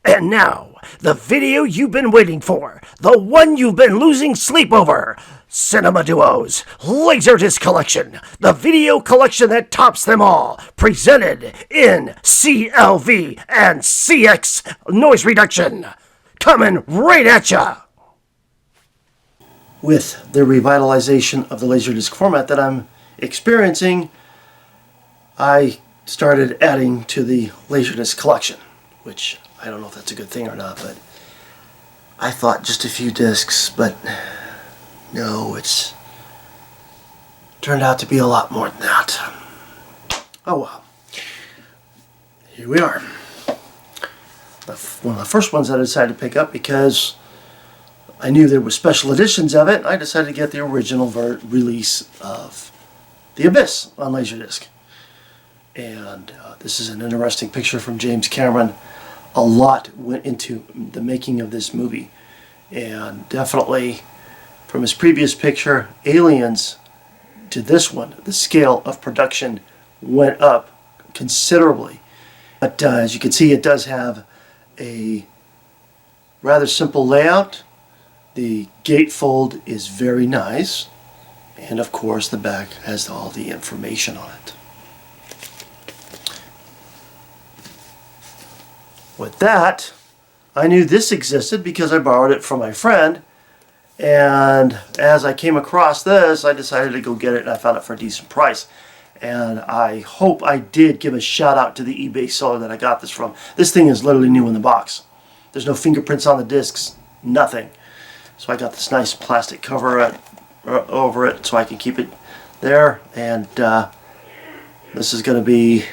And now, the video you've been waiting for, the one you've been losing sleep over. Cinema Duo's LaserDisc Collection, the video collection that tops them all, presented in CLV and CX noise reduction. Coming right at ya! With the revitalization of the LaserDisc format that I'm experiencing, I started adding to the LaserDisc collection, which I don't know if that's a good thing or not, but I thought just a few discs, but no, it's turned out to be a lot more than that. Oh well. Here we are. One of the first ones that I decided to pick up because I knew there were special editions of it. I decided to get the original release of The Abyss on LaserDisc. And this is an interesting picture from James Cameron. A lot went into the making of this movie, and definitely from his previous picture, Aliens, to this one, the scale of production went up considerably. But as you can see, it does have a rather simple layout. The gatefold is very nice, and of course the back has all the information on it. With that, I knew this existed because I borrowed it from my friend, and as I came across this, I decided to go get it, and I found it for a decent price. And I hope I did give a shout out to the eBay seller that I got this from. This thing is literally new in the box. There's no fingerprints on the discs, nothing. So I got this nice plastic cover over it so I can keep it there, and this is going to be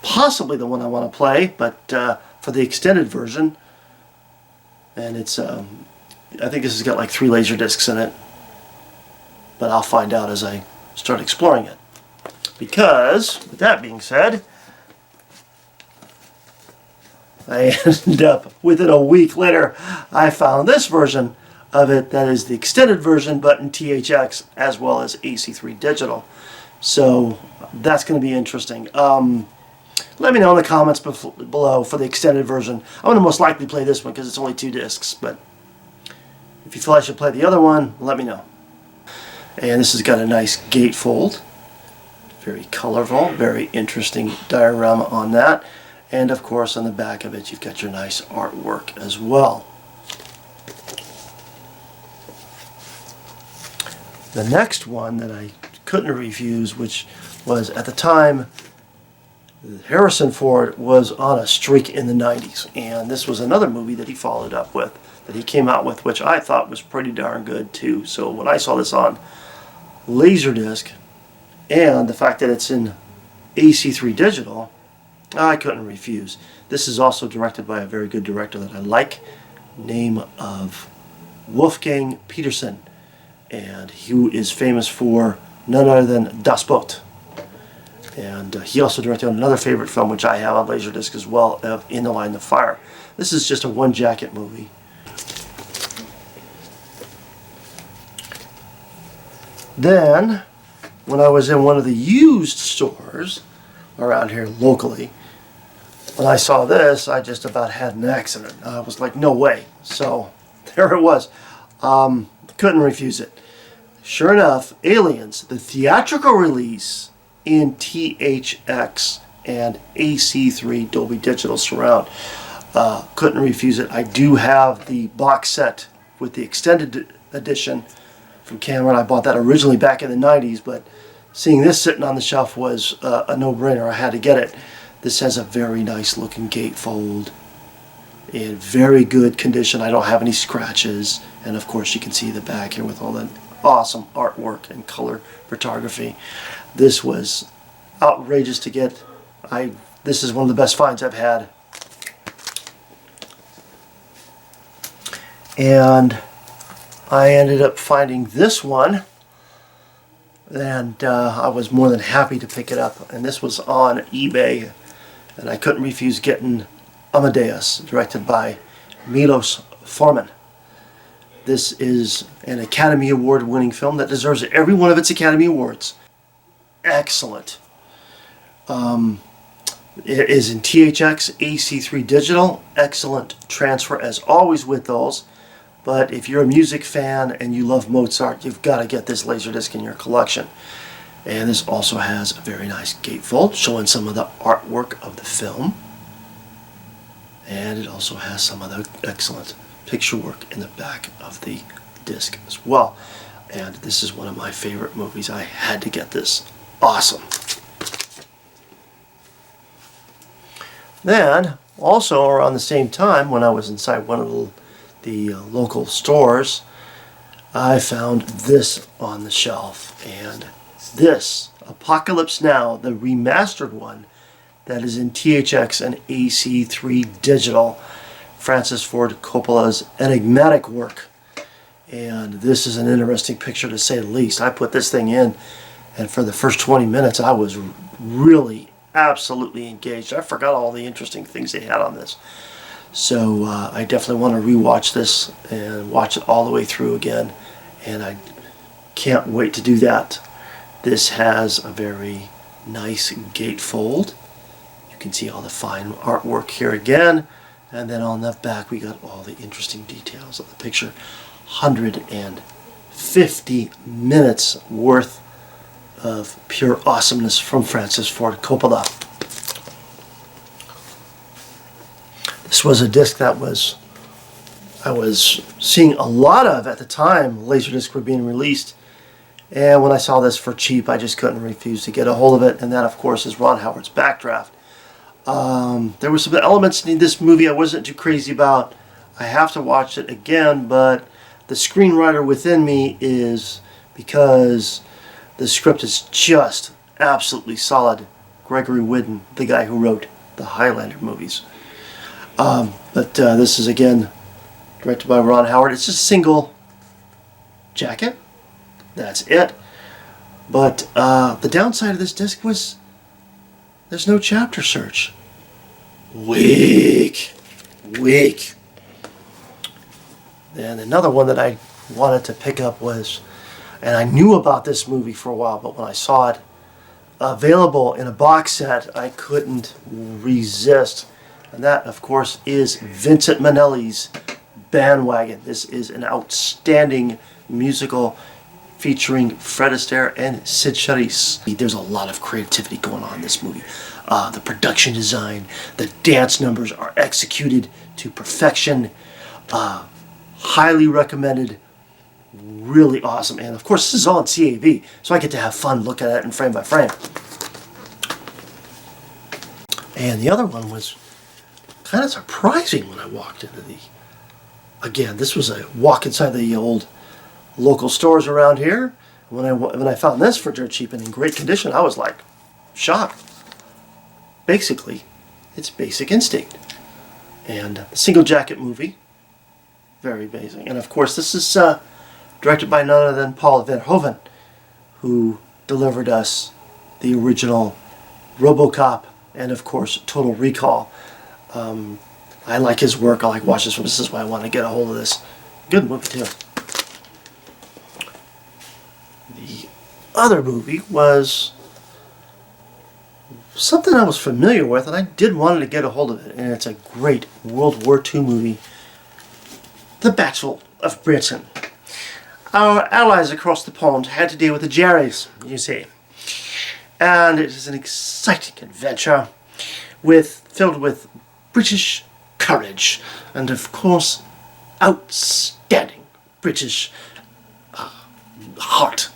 possibly the one I want to play, but for the extended version, and it's I think this has got like 3 laser discs in it, but I'll find out as I start exploring it. Because with that being said, I ended up within a week later I found this version of it that is the extended version, but in THX as well as AC3 digital. So that's going to be interesting. Let me know in the comments below for the extended version. I'm going to most likely play this one because it's only 2 discs, but if you feel I should play the other one, let me know. And this has got a nice gatefold. Very colorful, very interesting diorama on that. And of course on the back of it you've got your nice artwork as well. The next one that I couldn't refuse, which was at the time Harrison Ford was on a streak in the 90s, and this was another movie that he followed up with, that he came out with, which I thought was pretty darn good too. So when I saw this on LaserDisc, and the fact that it's in AC3 digital, I couldn't refuse. This is also directed by a very good director that I like, name of Wolfgang Petersen, and he is famous for none other than Das Boot. And he also directed another favorite film which I have on LaserDisc as well, of In the Line of Fire. This is just a one jacket movie. Then, when I was in one of the used stores around here locally, when I saw this, I just about had an accident. I was like, no way. So, there it was. Couldn't refuse it. Sure enough, Aliens, the theatrical release in THX and AC3 Dolby Digital Surround. Couldn't refuse it. I do have the box set with the extended edition from Cameron. I bought that originally back in the 90s, but seeing this sitting on the shelf was a no-brainer. I had to get it. This has a very nice looking gatefold in very good condition. I don't have any scratches, and of course you can see the back here with all that awesome artwork and color photography. This was outrageous to get. This is one of the best finds I've had. And I ended up finding this one, and I was more than happy to pick it up. And this was on eBay, and I couldn't refuse getting Amadeus, directed by Milos Forman. This is an Academy Award winning film that deserves every one of its Academy Awards. Excellent. It is in THX AC3 digital. Excellent transfer as always with those. But if you're a music fan and you love Mozart, you've got to get this LaserDisc in your collection. And this also has a very nice gatefold showing some of the artwork of the film. And it also has some of the excellent picture work in the back of the disc as well. And this is one of my favorite movies. I had to get this. Awesome. Then, also around the same time, when I was inside one of the local stores, I found this on the shelf. And this, Apocalypse Now, the remastered one, that is in THX and AC3 digital, Francis Ford Coppola's enigmatic work. And this is an interesting picture to say the least. I put this thing in, and for the first 20 minutes I was really absolutely engaged. I forgot all the interesting things they had on this. So I definitely want to rewatch this and watch it all the way through again, and I can't wait to do that. This has a very nice gatefold. You can see all the fine artwork here again, and then on the back we got all the interesting details of the picture. 150 minutes worth of pure awesomeness from Francis Ford Coppola. This was a disc that I was seeing a lot of at the time LaserDisc were being released, and when I saw this for cheap I just couldn't refuse to get a hold of it. And that of course is Ron Howard's Backdraft. There were some elements in this movie I wasn't too crazy about. I have to watch it again, but the screenwriter within me is, because the script is just absolutely solid. Gregory Whidden, the guy who wrote the Highlander movies. But this is again directed by Ron Howard. It's just a single jacket. That's it. But the downside of this disc was there's no chapter search. Weak. And another one that I wanted to pick up was, and I knew about this movie for a while, but when I saw it available in a box set, I couldn't resist. And that, of course, is Vincent Minnelli's Bandwagon. This is an outstanding musical featuring Fred Astaire and Sid Charisse. There's a lot of creativity going on in this movie. The production design, the dance numbers are executed to perfection. Highly recommended. Really awesome. And of course this is all in CAV, so I get to have fun looking at it in frame by frame. And the other one was kind of surprising when I walked into again, this was a walk inside the old local stores around here. When I found this for dirt cheap and in great condition, I was like shocked. Basically, it's Basic Instinct. And the single jacket movie. Very basic. And of course this is directed by none other than Paul Verhoeven, who delivered us the original RoboCop and of course Total Recall. I like his work. I like watching this. This is why I want to get a hold of this. Good movie too. The other movie was something I was familiar with, and I did want to get a hold of it. And it's a great World War II movie, The Battle of Britain. Our allies across the pond had to deal with the Jerrys, you see. And it is an exciting adventure filled with British courage and, of course, outstanding British heart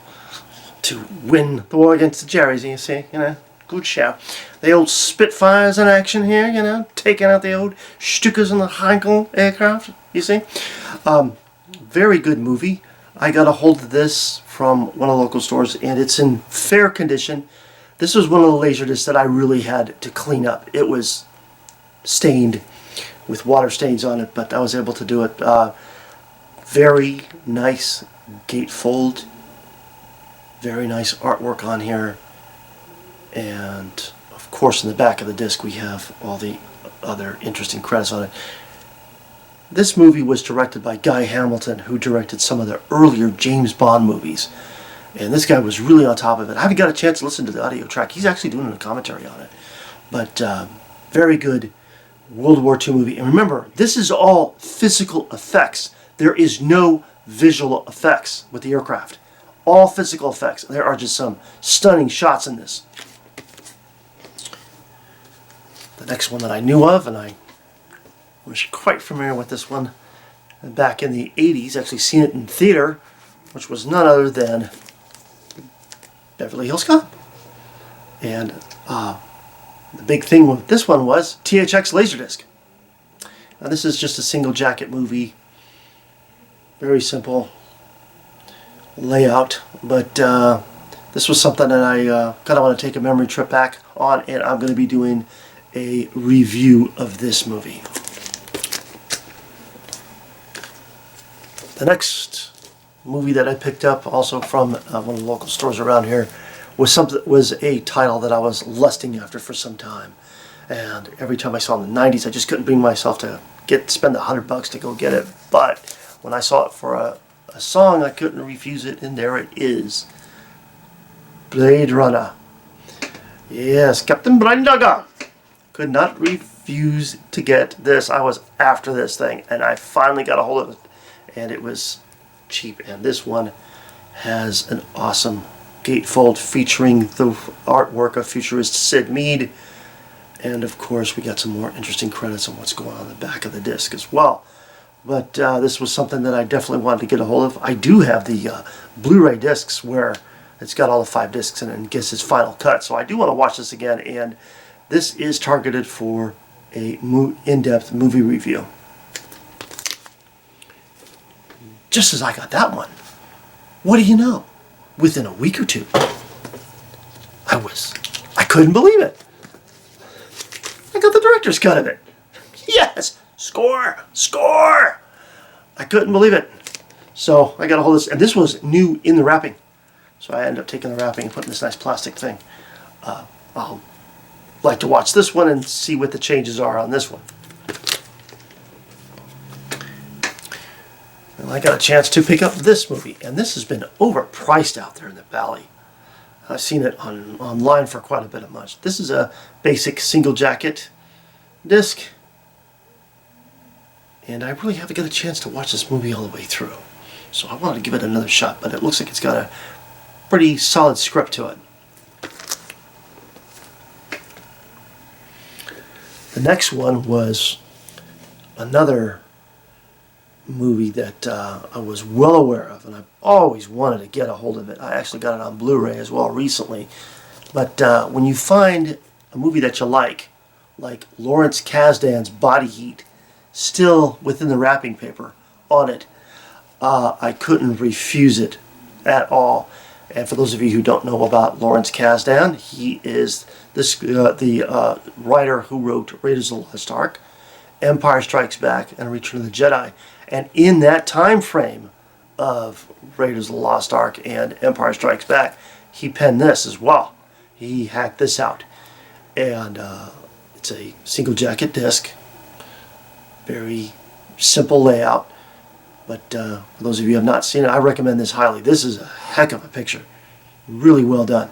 to win the war against the Jerrys, you see. Good show. The old Spitfires in action here, taking out the old Stukas and the Heinkel aircraft, you see. Very good movie. I got a hold of this from one of the local stores, and it's in fair condition. This was one of the LaserDiscs that I really had to clean up. It was stained with water stains on it, but I was able to do it. Very nice gatefold. Very nice artwork on here. And of course in the back of the disc we have all the other interesting credits on it. This movie was directed by Guy Hamilton, who directed some of the earlier James Bond movies. And this guy was really on top of it. I haven't got a chance to listen to the audio track. He's actually doing a commentary on it. But very good World War II movie. And remember, this is all physical effects. There is no visual effects with the aircraft. All physical effects. There are just some stunning shots in this. The next one that I knew of, and I was quite familiar with this one back in the 80s, actually seen it in theater, which was none other than Beverly Hills Cop. And the big thing with this one was THX LaserDisc. Now this is just a single jacket movie. Very simple layout, but this was something that I kind of want to take a memory trip back on, and I'm going to be doing a review of this movie. The next movie that I picked up, also from one of the local stores around here, was a title that I was lusting after for some time, and every time I saw it in the 90s, I just couldn't bring myself to spend $100 to go get it. But when I saw it for a song, I couldn't refuse it, and there it is. Blade Runner. Yes, Captain Brandagger. Could not refuse to get this. I was after this thing, and I finally got a hold of it, and it was cheap. And this one has an awesome gatefold featuring the artwork of futurist Sid Mead, and of course we got some more interesting credits on what's going on in the back of the disc as well. But this was something that I definitely wanted to get a hold of. I do have the Blu-ray discs where it's got all the 5 discs in it and gets its final cut, so I do want to watch this again, and this is targeted for a in-depth movie review. Just as I got that one, what do you know? Within a week or two, I couldn't believe it. I got the director's cut of it. Yes! Score! Score! I couldn't believe it. So I got a hold of this, and this was new in the wrapping. So I ended up taking the wrapping and putting this nice plastic thing. I'll like to watch this one and see what the changes are on this one. And I got a chance to pick up this movie, and this has been overpriced out there in the valley. I've seen it online for quite a bit of money. This is a basic single jacket disc, and I really haven't got a chance to watch this movie all the way through. So I wanted to give it another shot, but it looks like it's got a pretty solid script to it. The next one was another movie that I was well aware of, and I've always wanted to get a hold of it. I actually got it on Blu-ray as well recently. But when you find a movie that you like Lawrence Kasdan's Body Heat, still within the wrapping paper on it, I couldn't refuse it at all. And for those of you who don't know about Lawrence Kasdan, he is the writer who wrote Raiders of the Lost Ark, Empire Strikes Back, and Return of the Jedi. And in that time frame of Raiders of the Lost Ark and Empire Strikes Back, he penned this as well. He hacked this out. And it's a single jacket disc. Very simple layout. But for those of you who have not seen it, I recommend this highly. This is a heck of a picture. Really well done.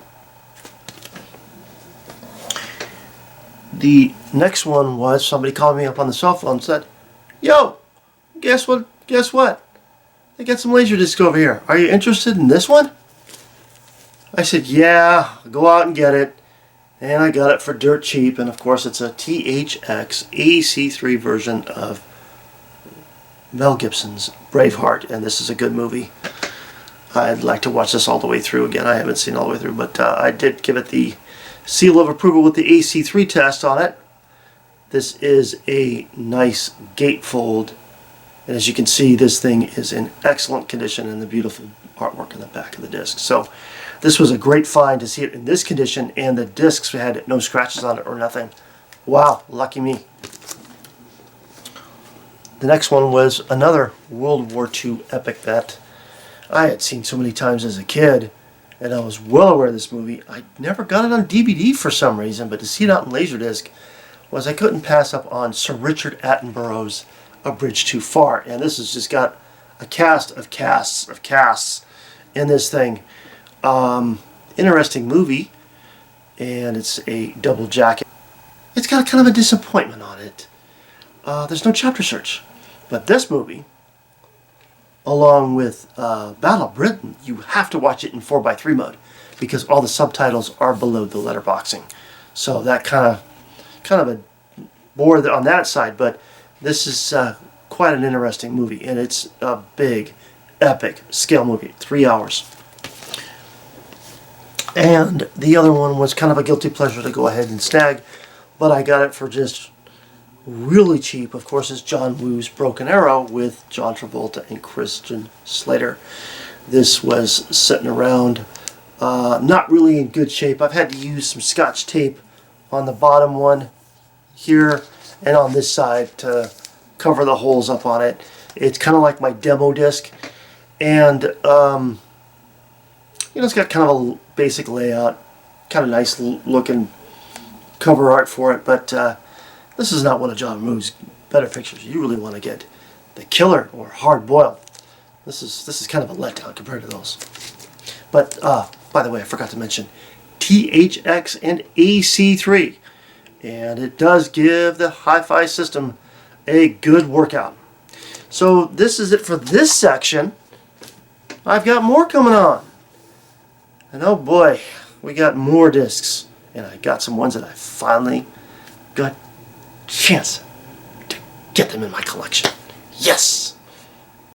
The next one was somebody called me up on the cell phone and said, "Yo, guess what? Guess what? They got some LaserDiscs over here. Are you interested in this one?" I said, "Yeah, go out and get it." And I got it for dirt cheap. And of course, it's a THX AC3 version of Mel Gibson's Braveheart, and this is a good movie. I'd like to watch this all the way through again. I haven't seen it all the way through, but I did give it the seal of approval with the AC3 test on it. This is a nice gatefold, and as you can see, this thing is in excellent condition and the beautiful artwork in the back of the disc. So this was a great find to see it in this condition, and the discs had no scratches on it or nothing. Wow, lucky me. The next one was another World War II epic that I had seen so many times as a kid, and I was well aware of this movie. I never got it on DVD for some reason, but to see it out in LaserDisc was I couldn't pass up on Sir Richard Attenborough's A Bridge Too Far. And this has just got a cast of casts in this thing. Interesting movie, and it's a double jacket. it's got kind of a disappointment on it. There's no chapter search. But this movie, along with Battle of Britain, you have to watch it in 4:3 mode because all the subtitles are below the letterboxing. So that kind of a bore on that side. But this is quite an interesting movie, and it's a big, epic scale movie, 3 hours. And the other one was kind of a guilty pleasure to go ahead and snag, but I got it for just really cheap. Of course, it's John Woo's Broken Arrow with John Travolta and Christian Slater. This was sitting around, not really in good shape. I've had to use some Scotch tape on the bottom one here and on this side to cover the holes up on it. It's kind of like my demo disc, and it's got kind of a basic layout, kind of nice looking cover art for it, but this is not one of John Woo's better pictures. You really want to get the killer or hard boiled. This is kind of a letdown compared to those. But by the way, I forgot to mention THX and AC3, and it does give the hi-fi system a good workout. So this is it for this section. I've got more coming on. And oh boy, we got more discs. And I got some ones that I finally got a chance to get them in my collection. Yes!